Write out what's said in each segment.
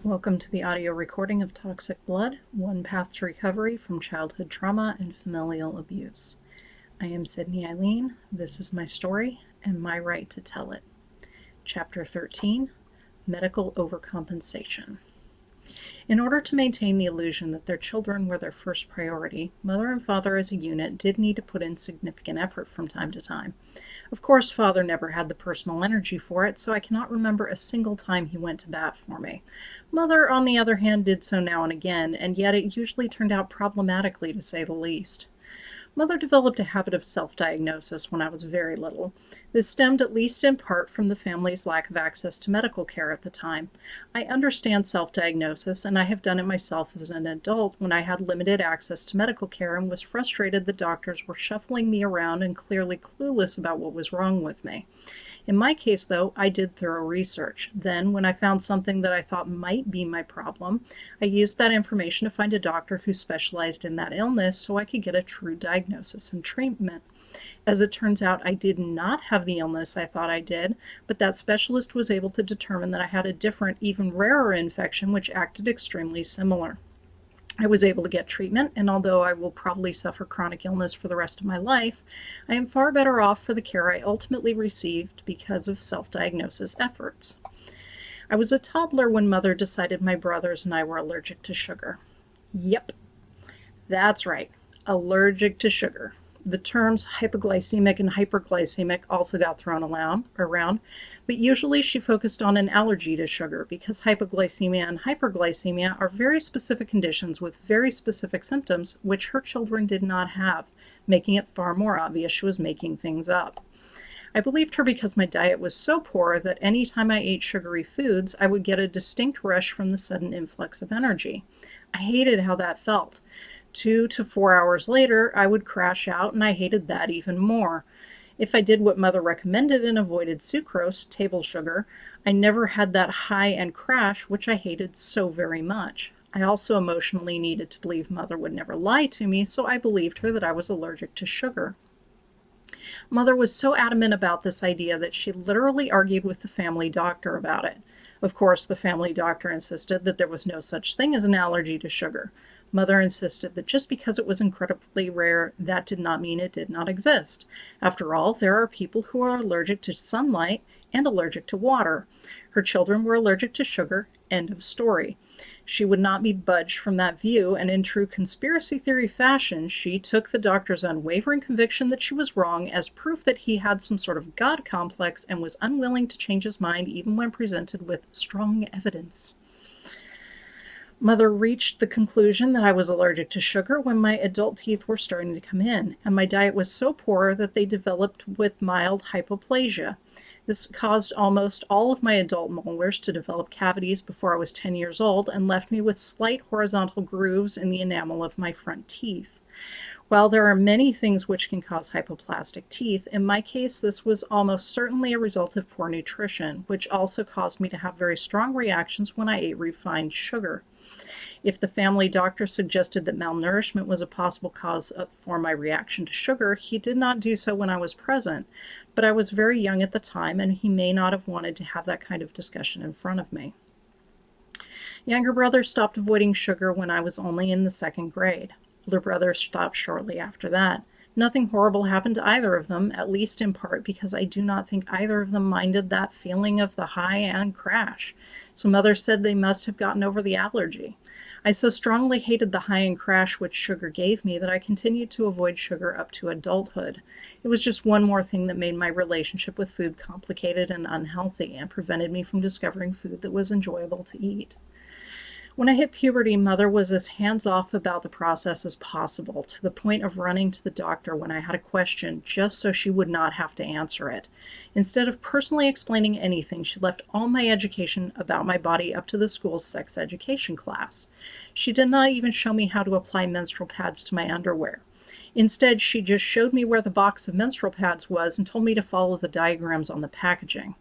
Welcome to the audio recording of Toxic Blood, One Path to Recovery from Childhood Trauma and Familial Abuse. I am Sydney Eileen. This is my story and my right to tell it. Chapter 13, Medical Overcompensation. In order to maintain the illusion that their children were their first priority, mother and father as a unit did need to put in significant effort from time to time. Of course, father never had the personal energy for it, so I cannot remember a single time he went to bat for me. Mother, on the other hand, did so now and again, and yet it usually turned out problematically, to say the least. Mother developed a habit of self-diagnosis when I was very little. This stemmed at least in part from the family's lack of access to medical care at the time. I understand self-diagnosis, and I have done it myself as an adult when I had limited access to medical care and was frustrated that doctors were shuffling me around and clearly clueless about what was wrong with me. In my case, though, I did thorough research. Then, when I found something that I thought might be my problem, I used that information to find a doctor who specialized in that illness so I could get a true diagnosis and treatment. As it turns out, I did not have the illness I thought I did, but that specialist was able to determine that I had a different, even rarer infection which acted extremely similar. I was able to get treatment, and although I will probably suffer chronic illness for the rest of my life, I am far better off for the care I ultimately received because of self-diagnosis efforts. I was a toddler when Mother decided my brothers and I were allergic to sugar. Yep, that's right, allergic to sugar. The terms hypoglycemic and hyperglycemic also got thrown around, but usually she focused on an allergy to sugar because hypoglycemia and hyperglycemia are very specific conditions with very specific symptoms which her children did not have, making it far more obvious she was making things up. I believed her because my diet was so poor that any time I ate sugary foods, I would get a distinct rush from the sudden influx of energy. I hated how that felt. 2 to 4 hours later, I would crash out, and I hated that even more. If I did what Mother recommended and avoided sucrose, table sugar, I never had that high and crash, which I hated so very much. I also emotionally needed to believe Mother would never lie to me, so I believed her that I was allergic to sugar. Mother was so adamant about this idea that she literally argued with the family doctor about it. Of course, the family doctor insisted that there was no such thing as an allergy to sugar. Mother insisted that just because it was incredibly rare, that did not mean it did not exist. After all, there are people who are allergic to sunlight and allergic to water. Her children were allergic to sugar. End of story. She would not be budged from that view, and in true conspiracy theory fashion, she took the doctor's unwavering conviction that she was wrong as proof that he had some sort of God complex and was unwilling to change his mind even when presented with strong evidence. Mother reached the conclusion that I was allergic to sugar when my adult teeth were starting to come in, and my diet was so poor that they developed with mild hypoplasia. This caused almost all of my adult molars to develop cavities before I was 10 years old and left me with slight horizontal grooves in the enamel of my front teeth. While there are many things which can cause hypoplastic teeth, in my case this was almost certainly a result of poor nutrition, which also caused me to have very strong reactions when I ate refined sugar. If the family doctor suggested that malnourishment was a possible cause for my reaction to sugar, he did not do so when I was present, but I was very young at the time and he may not have wanted to have that kind of discussion in front of me. Younger brother stopped avoiding sugar when I was only in the 2nd grade. Older brother stopped shortly after that. Nothing horrible happened to either of them, at least in part because I do not think either of them minded that feeling of the high and crash. So Mother said they must have gotten over the allergy. I so strongly hated the high and crash which sugar gave me that I continued to avoid sugar up to adulthood. It was just one more thing that made my relationship with food complicated and unhealthy and prevented me from discovering food that was enjoyable to eat. When I hit puberty, Mother was as hands-off about the process as possible, to the point of running to the doctor when I had a question just so she would not have to answer it. Instead of personally explaining anything, she left all my education about my body up to the school's sex education class. She did not even show me how to apply menstrual pads to my underwear. Instead, she just showed me where the box of menstrual pads was and told me to follow the diagrams on the packaging.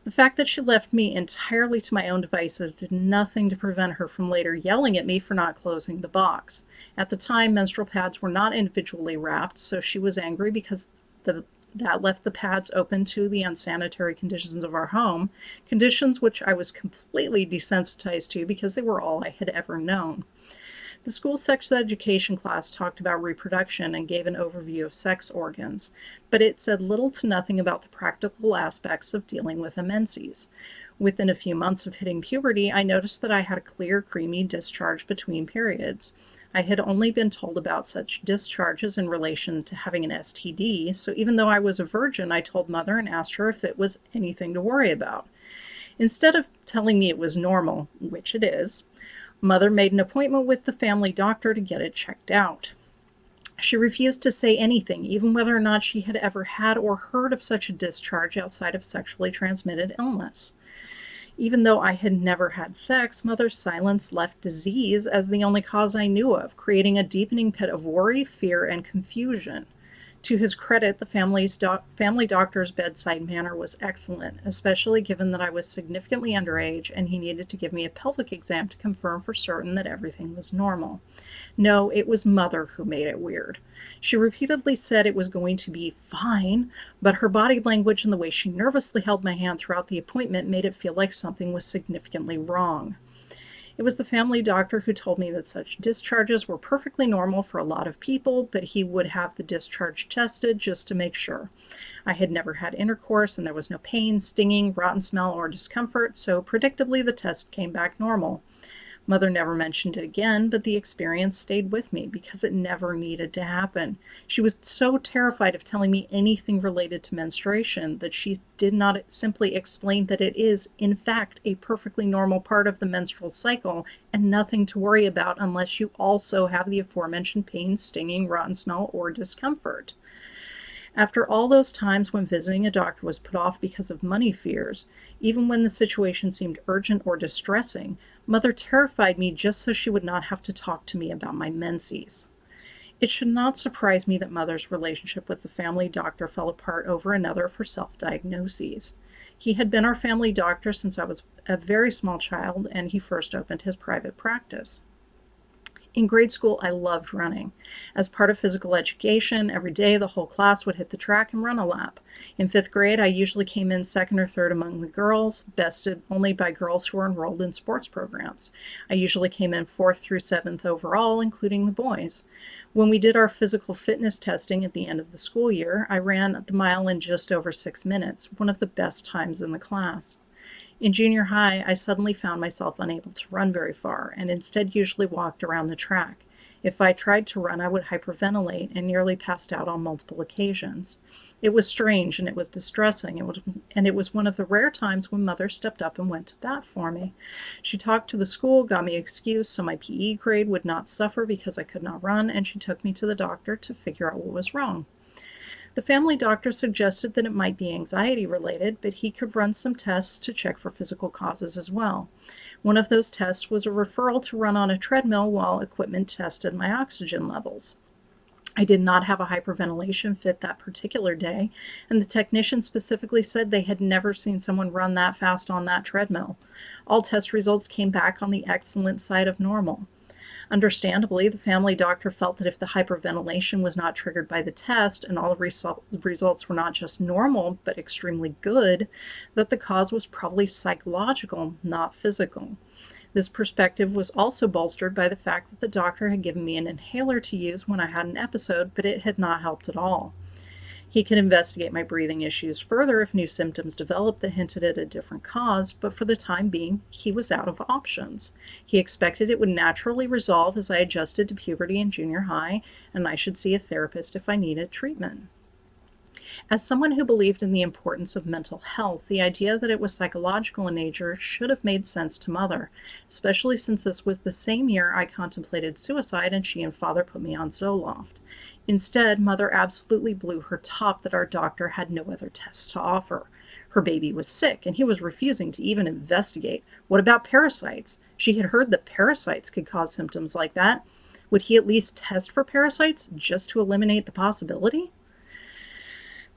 The fact that she left me entirely to my own devices did nothing to prevent her from later yelling at me for not closing the box. At the time, menstrual pads were not individually wrapped, so she was angry because the That left the pads open to the unsanitary conditions of our home, conditions which I was completely desensitized to because they were all I had ever known. The school sex education class talked about reproduction and gave an overview of sex organs, but it said little to nothing about the practical aspects of dealing with menses. Within a few months of hitting puberty, I noticed that I had a clear, creamy discharge between periods. I had only been told about such discharges in relation to having an STD, so even though I was a virgin, I told Mother and asked her if it was anything to worry about. Instead of telling me it was normal, which it is, Mother made an appointment with the family doctor to get it checked out. She refused to say anything, even whether or not she had ever had or heard of such a discharge outside of sexually transmitted illness. Even though I had never had sex, Mother's silence left disease as the only cause I knew of, creating a deepening pit of worry, fear, and confusion. To his credit, the family doctor's bedside manner was excellent, especially given that I was significantly underage and he needed to give me a pelvic exam to confirm for certain that everything was normal. No, it was Mother who made it weird. She repeatedly said it was going to be fine, but her body language and the way she nervously held my hand throughout the appointment made it feel like something was significantly wrong. It was the family doctor who told me that such discharges were perfectly normal for a lot of people, but he would have the discharge tested just to make sure. I had never had intercourse and there was no pain, stinging, rotten smell, or discomfort, so predictably the test came back normal. Mother never mentioned it again, but the experience stayed with me because it never needed to happen. She was so terrified of telling me anything related to menstruation that she did not simply explain that it is, in fact, a perfectly normal part of the menstrual cycle and nothing to worry about unless you also have the aforementioned pain, stinging, rotten smell, or discomfort. After all those times when visiting a doctor was put off because of money fears, even when the situation seemed urgent or distressing, Mother terrified me just so she would not have to talk to me about my menses. It should not surprise me that Mother's relationship with the family doctor fell apart over another for self-diagnoses. He had been our family doctor since I was a very small child, and he first opened his private practice. In grade school, I loved running. As part of physical education, every day the whole class would hit the track and run a lap. In 5th grade, I usually came in second or third among the girls, bested only by girls who were enrolled in sports programs. I usually came in 4th through 7th overall, including the boys. When we did our physical fitness testing at the end of the school year, I ran the mile in just over 6 minutes, one of the best times in the class. In junior high, I suddenly found myself unable to run very far and instead usually walked around the track. If I tried to run, I would hyperventilate and nearly passed out on multiple occasions. It was strange and it was distressing, and it was one of the rare times when Mother stepped up and went to bat for me. She talked to the school, got me excused so my PE grade would not suffer because I could not run, and she took me to the doctor to figure out what was wrong. The family doctor suggested that it might be anxiety related, but he could run some tests to check for physical causes as well. One of those tests was a referral to run on a treadmill while equipment tested my oxygen levels. I did not have a hyperventilation fit that particular day, and the technician specifically said they had never seen someone run that fast on that treadmill. All test results came back on the excellent side of normal. Understandably, the family doctor felt that if the hyperventilation was not triggered by the test and all the results were not just normal but extremely good, that the cause was probably psychological, not physical. This perspective was also bolstered by the fact that the doctor had given me an inhaler to use when I had an episode, but it had not helped at all. He could investigate my breathing issues further if new symptoms developed that hinted at a different cause, but for the time being, he was out of options. He expected it would naturally resolve as I adjusted to puberty in junior high, and I should see a therapist if I needed treatment. As someone who believed in the importance of mental health, the idea that it was psychological in nature should have made sense to Mother, especially since this was the same year I contemplated suicide and she and Father put me on Zoloft. Instead, Mother absolutely blew her top that our doctor had no other tests to offer. Her baby was sick, and he was refusing to even investigate. What about parasites? She had heard that parasites could cause symptoms like that. Would he at least test for parasites just to eliminate the possibility?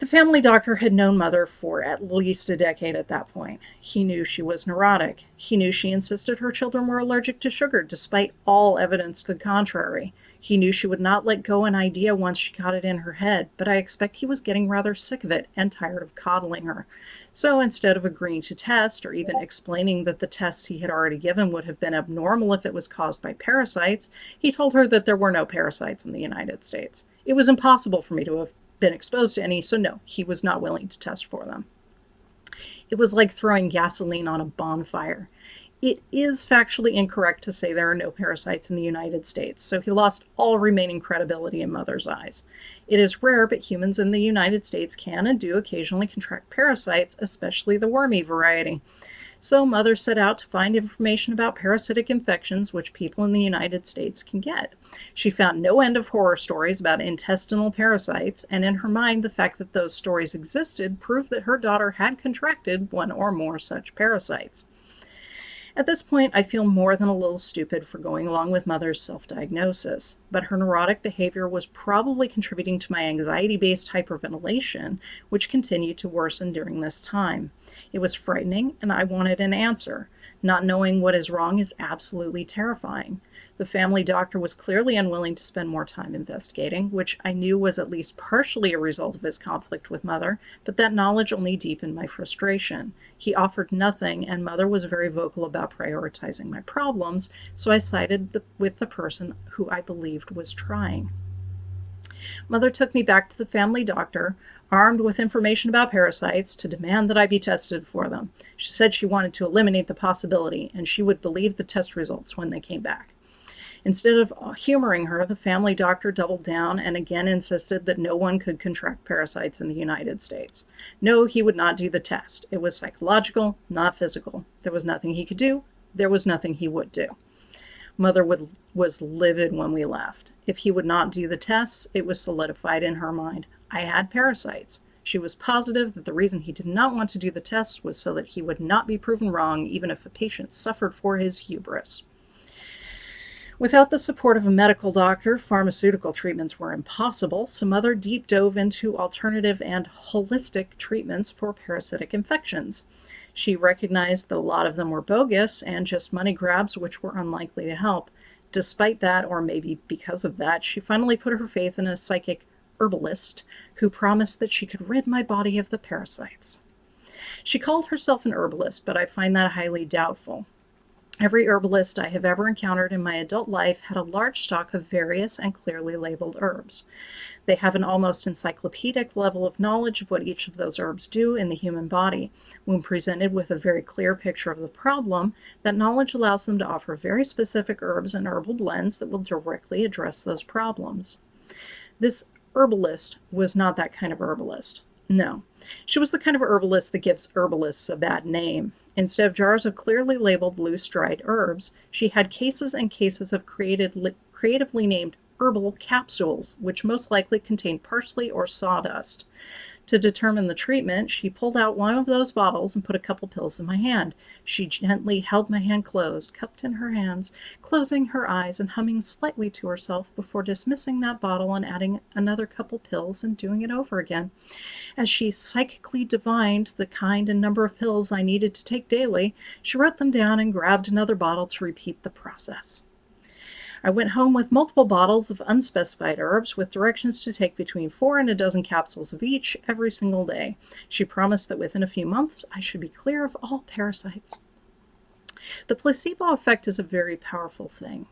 The family doctor had known Mother for at least a decade at that point. He knew she was neurotic. He knew she insisted her children were allergic to sugar, despite all evidence to the contrary. He knew she would not let go an idea once she got it in her head, but I expect he was getting rather sick of it and tired of coddling her. So instead of agreeing to test or even explaining that the tests he had already given would have been abnormal if it was caused by parasites, he told her that there were no parasites in the United States. It was impossible for me to have been exposed to any, so no, he was not willing to test for them. It was like throwing gasoline on a bonfire. It is factually incorrect to say there are no parasites in the United States, so he lost all remaining credibility in Mother's eyes. It is rare, but humans in the United States can and do occasionally contract parasites, especially the wormy variety. So Mother set out to find information about parasitic infections which people in the United States can get. She found no end of horror stories about intestinal parasites, and in her mind the fact that those stories existed proved that her daughter had contracted one or more such parasites. At this point, I feel more than a little stupid for going along with Mother's self-diagnosis, but her neurotic behavior was probably contributing to my anxiety-based hyperventilation, which continued to worsen during this time. It was frightening, and I wanted an answer. Not knowing what is wrong is absolutely terrifying. The family doctor was clearly unwilling to spend more time investigating, which I knew was at least partially a result of his conflict with Mother, but that knowledge only deepened my frustration. He offered nothing, and Mother was very vocal about prioritizing my problems, so I sided with the person who I believed was trying. Mother took me back to the family doctor, armed with information about parasites, to demand that I be tested for them. She said she wanted to eliminate the possibility, and she would believe the test results when they came back. Instead of humoring her, the family doctor doubled down and again insisted that no one could contract parasites in the United States. No, he would not do the test. It was psychological, not physical. There was nothing he could do. There was nothing he would do. Mother was livid when we left. If he would not do the tests, it was solidified in her mind. I had parasites. She was positive that the reason he did not want to do the tests was so that he would not be proven wrong, even if a patient suffered for his hubris. Without the support of a medical doctor, pharmaceutical treatments were impossible, so Mother deep dove into alternative and holistic treatments for parasitic infections. She recognized that a lot of them were bogus and just money grabs which were unlikely to help. Despite that, or maybe because of that, she finally put her faith in a psychic herbalist who promised that she could rid my body of the parasites. She called herself an herbalist, but I find that highly doubtful. Every herbalist I have ever encountered in my adult life had a large stock of various and clearly labeled herbs. They have an almost encyclopedic level of knowledge of what each of those herbs do in the human body. When presented with a very clear picture of the problem, that knowledge allows them to offer very specific herbs and herbal blends that will directly address those problems. This herbalist was not that kind of herbalist. No. She was the kind of herbalist that gives herbalists a bad name. Instead of jars of clearly labeled loose dried herbs, she had cases and cases of creatively named herbal capsules, which most likely contained parsley or sawdust. To determine the treatment, she pulled out one of those bottles and put a couple pills in my hand. She gently held my hand closed, cupped in her hands, closing her eyes and humming slightly to herself before dismissing that bottle and adding another couple pills and doing it over again. As she psychically divined the kind and number of pills I needed to take daily, she wrote them down and grabbed another bottle to repeat the process. I went home with multiple bottles of unspecified herbs with directions to take between 4 and a dozen capsules of each every single day. She promised that within a few months I should be clear of all parasites. The placebo effect is a very powerful thing.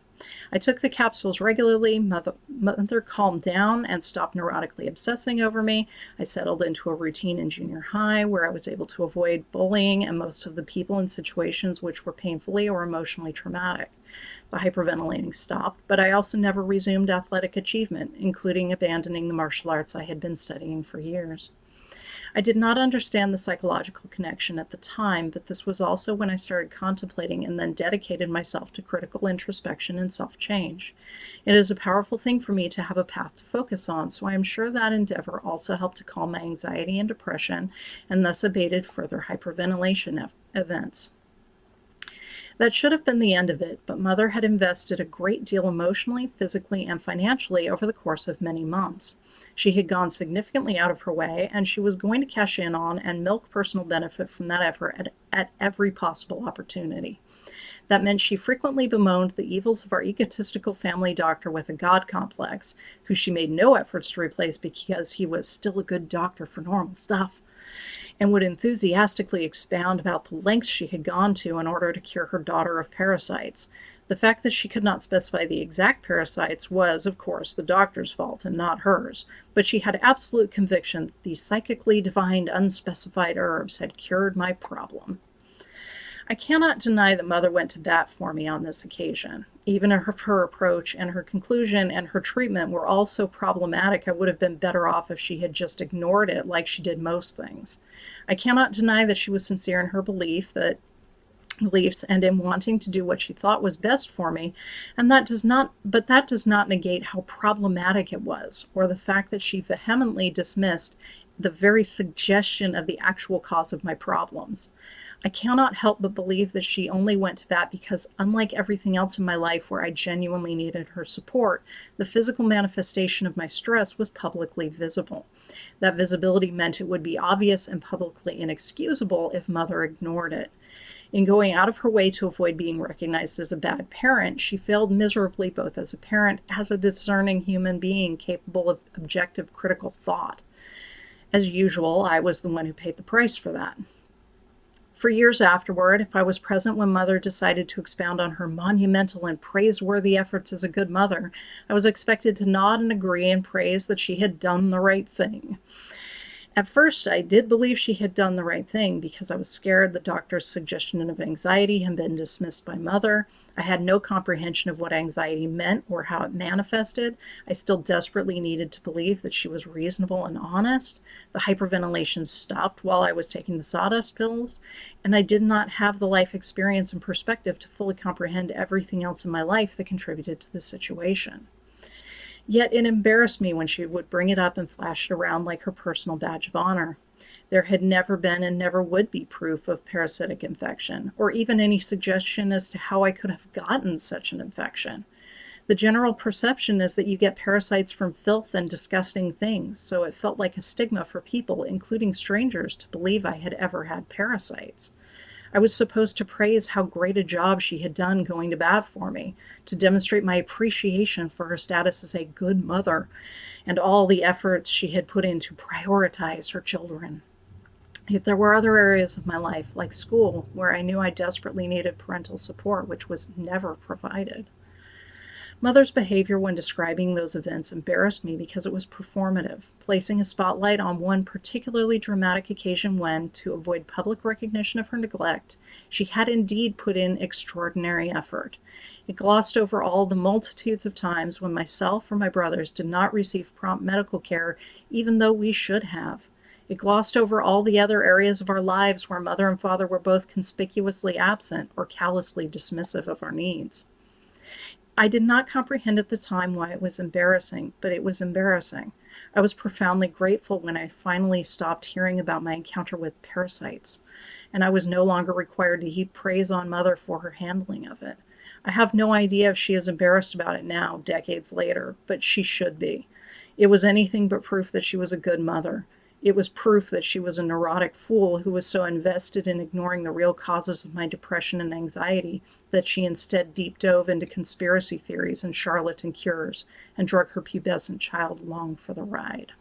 I took the capsules regularly. Mother calmed down and stopped neurotically obsessing over me. I settled into a routine in junior high where I was able to avoid bullying and most of the people in situations which were painfully or emotionally traumatic. The hyperventilating stopped, but I also never resumed athletic achievement, including abandoning the martial arts I had been studying for years. I did not understand the psychological connection at the time, but this was also when I started contemplating and then dedicated myself to critical introspection and self-change. It is a powerful thing for me to have a path to focus on, so I am sure that endeavor also helped to calm my anxiety and depression and thus abated further hyperventilation events. That should have been the end of it, but Mother had invested a great deal emotionally, physically, and financially over the course of many months. She had gone significantly out of her way, and she was going to cash in on and milk personal benefit from that effort at every possible opportunity. That meant she frequently bemoaned the evils of our egotistical family doctor with a God complex, who she made no efforts to replace because he was still a good doctor for normal stuff, and would enthusiastically expound about the lengths she had gone to in order to cure her daughter of parasites. The fact that she could not specify the exact parasites was, of course, the doctor's fault and not hers, but she had absolute conviction that these psychically divined unspecified herbs had cured my problem. I cannot deny that Mother went to bat for me on this occasion. Even if her approach and her conclusion and her treatment were all so problematic, I would have been better off if she had just ignored it like she did most things. I cannot deny that she was sincere in her beliefs and in wanting to do what she thought was best for me, and that does not negate how problematic it was, or the fact that she vehemently dismissed the very suggestion of the actual cause of my problems. I cannot help but believe that she only went to bat because, unlike everything else in my life where I genuinely needed her support, the physical manifestation of my stress was publicly visible. That visibility meant it would be obvious and publicly inexcusable if Mother ignored it. In going out of her way to avoid being recognized as a bad parent, she failed miserably both as a parent and as a discerning human being capable of objective critical thought. As usual, I was the one who paid the price for that. For years afterward, if I was present when Mother decided to expound on her monumental and praiseworthy efforts as a good mother, I was expected to nod and agree and praise that she had done the right thing. At first, I did believe she had done the right thing because I was scared the doctor's suggestion of anxiety had been dismissed by Mother. I had no comprehension of what anxiety meant or how it manifested. I still desperately needed to believe that she was reasonable and honest. The hyperventilation stopped while I was taking the sawdust pills, and I did not have the life experience and perspective to fully comprehend everything else in my life that contributed to the situation. Yet it embarrassed me when she would bring it up and flash it around like her personal badge of honor. There had never been and never would be proof of parasitic infection, or even any suggestion as to how I could have gotten such an infection. The general perception is that you get parasites from filth and disgusting things, so it felt like a stigma for people, including strangers, to believe I had ever had parasites. I was supposed to praise how great a job she had done going to bat for me, to demonstrate my appreciation for her status as a good mother and all the efforts she had put in to prioritize her children. Yet there were other areas of my life, like school, where I knew I desperately needed parental support, which was never provided. Mother's behavior when describing those events embarrassed me because it was performative, placing a spotlight on one particularly dramatic occasion when, to avoid public recognition of her neglect, she had indeed put in extraordinary effort. It glossed over all the multitudes of times when myself or my brothers did not receive prompt medical care, even though we should have. It glossed over all the other areas of our lives where Mother and Father were both conspicuously absent or callously dismissive of our needs. I did not comprehend at the time why it was embarrassing, but it was embarrassing. I was profoundly grateful when I finally stopped hearing about my encounter with parasites, and I was no longer required to heap praise on Mother for her handling of it. I have no idea if she is embarrassed about it now, decades later, but she should be. It was anything but proof that she was a good mother. It was proof that she was a neurotic fool who was so invested in ignoring the real causes of my depression and anxiety that she instead deep dove into conspiracy theories and charlatan cures and drug her pubescent child along for the ride.